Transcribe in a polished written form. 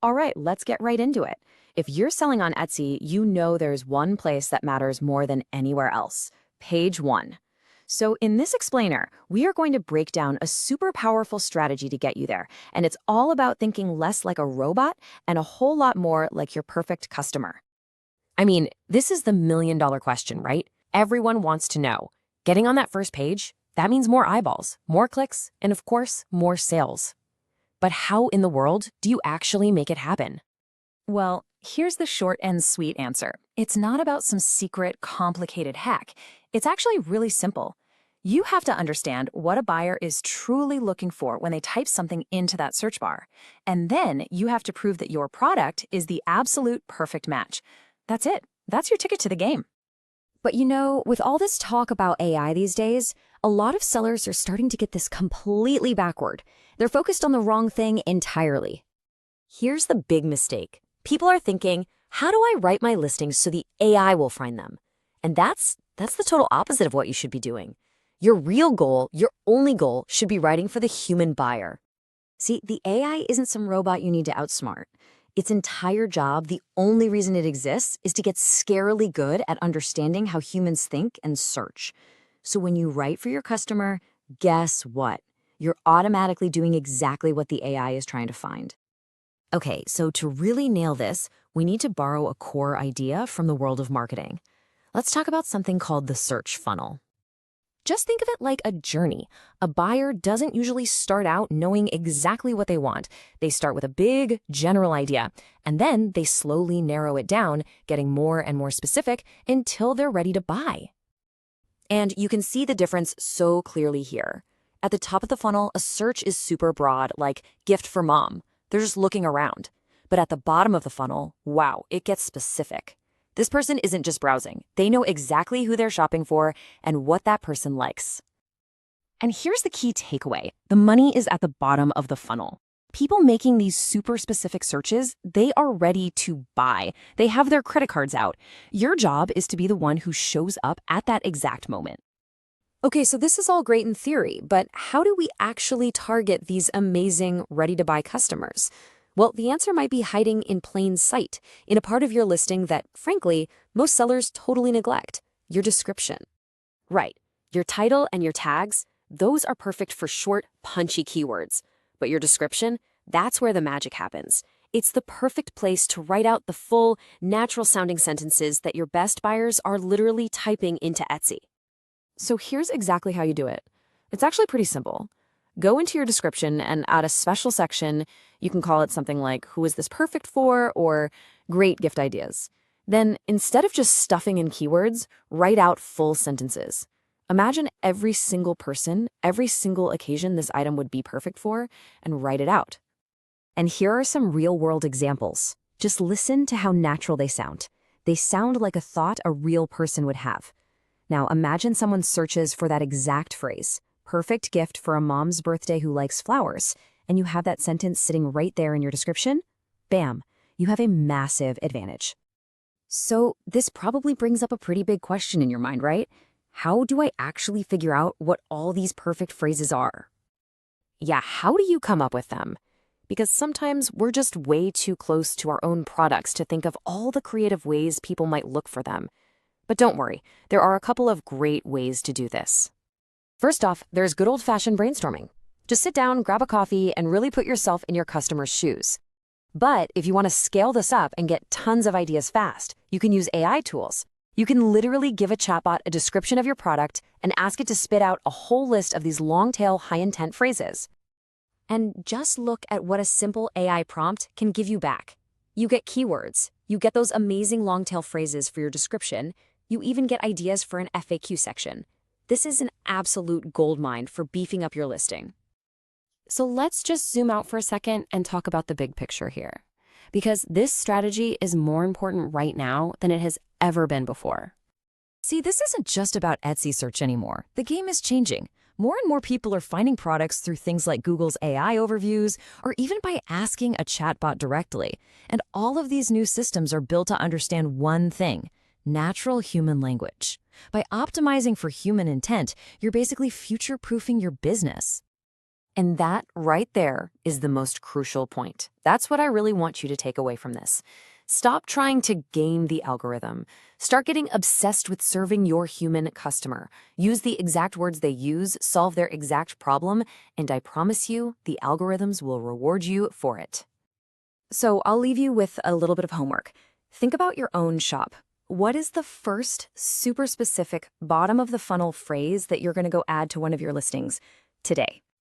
All right, let's get right into it. If you're selling on Etsy, you know there's one place that matters more than anywhere else: page one. So, in this explainer, we are going to break down a super powerful strategy to get you there. And it's all about thinking less like a robot and a whole lot more like your perfect customer. I mean, this is the million-dollar question, right? Everyone wants to know. Getting on that first page, that means more eyeballs, more clicks, and of course, more sales. But how in the world do you actually make it happen? Well, here's the short and sweet answer. It's not about some secret, complicated hack. It's actually really simple. You have to understand what a buyer is truly looking for when they type something into that search bar. And then you have to prove that your product is the absolute perfect match. That's it. That's your ticket to the game. But with all this talk about AI these days, a lot of sellers are starting to get this completely backward. They're focused on the wrong thing entirely. Here's the big mistake. People are thinking, how do I write my listings so the AI will find them? And that's the total opposite of what you should be doing. Your real goal, your only goal, should be writing for the human buyer. See, the AI isn't some robot you need to outsmart. Its entire job, the only reason it exists, is to get scarily good at understanding how humans think and search. So when you write for your customer, guess what? You're automatically doing exactly what the AI is trying to find. Okay, so to really nail this, we need to borrow a core idea from the world of marketing. Let's talk about something called the search funnel. Just think of it like a journey. A buyer doesn't usually start out knowing exactly what they want. They start with a big, general idea, and then they slowly narrow it down, getting more and more specific until they're ready to buy. And you can see the difference so clearly here. At the top of the funnel, a search is super broad, like gift for mom. They're just looking around. But at the bottom of the funnel, wow, it gets specific. This person isn't just browsing. They know exactly who they're shopping for and what that person likes. And here's the key takeaway. The money is at the bottom of the funnel. People making these super specific searches, they are ready to buy. They have their credit cards out. Your job is to be the one who shows up at that exact moment. Okay, so this is all great in theory, but how do we actually target these amazing, ready-to-buy customers? Well, the answer might be hiding in plain sight, in a part of your listing that, frankly, most sellers totally neglect: your description. Right. Your title and your tags, those are perfect for short, punchy keywords. But your description, that's where the magic happens. It's the perfect place to write out the full, natural-sounding sentences that your best buyers are literally typing into Etsy. So here's exactly how you do it. It's actually pretty simple. Go into your description and add a special section. You can call it something like, "Who is this perfect for?" or "Great gift ideas." Then, instead of just stuffing in keywords, write out full sentences. Imagine every single person, every single occasion this item would be perfect for, and write it out. And here are some real-world examples. Just listen to how natural they sound. They sound like a thought a real person would have. Now, imagine someone searches for that exact phrase: "Perfect gift for a mom's birthday who likes flowers," and you have that sentence sitting right there in your description. Bam, you have a massive advantage. So this probably brings up a pretty big question in your mind, right? How do I actually figure out what all these perfect phrases are? Yeah, how do you come up with them? Because sometimes we're just way too close to our own products to think of all the creative ways people might look for them. But don't worry, there are a couple of great ways to do this. First off, there's good old-fashioned brainstorming. Just sit down, grab a coffee, and really put yourself in your customer's shoes. But if you want to scale this up and get tons of ideas fast, you can use AI tools. You can literally give a chatbot a description of your product and ask it to spit out a whole list of these long-tail, high-intent phrases. And just look at what a simple AI prompt can give you back. You get keywords. You get those amazing long-tail phrases for your description. You even get ideas for an FAQ section. This is an absolute goldmine for beefing up your listing. So let's just zoom out for a second and talk about the big picture here. Because this strategy is more important right now than it has ever been before. See, this isn't just about Etsy search anymore. The game is changing. More and more people are finding products through things like Google's AI overviews or even by asking a chatbot directly. And all of these new systems are built to understand one thing: natural human language. By optimizing for human intent, you're basically future-proofing your business. And that right there is the most crucial point. That's what I really want you to take away from this. Stop trying to game the algorithm. Start getting obsessed with serving your human customer. Use the exact words they use, solve their exact problem, and I promise you, the algorithms will reward you for it. So I'll leave you with a little bit of homework. Think about your own shop. What is the first super specific bottom of the funnel phrase that you're going to go add to one of your listings today?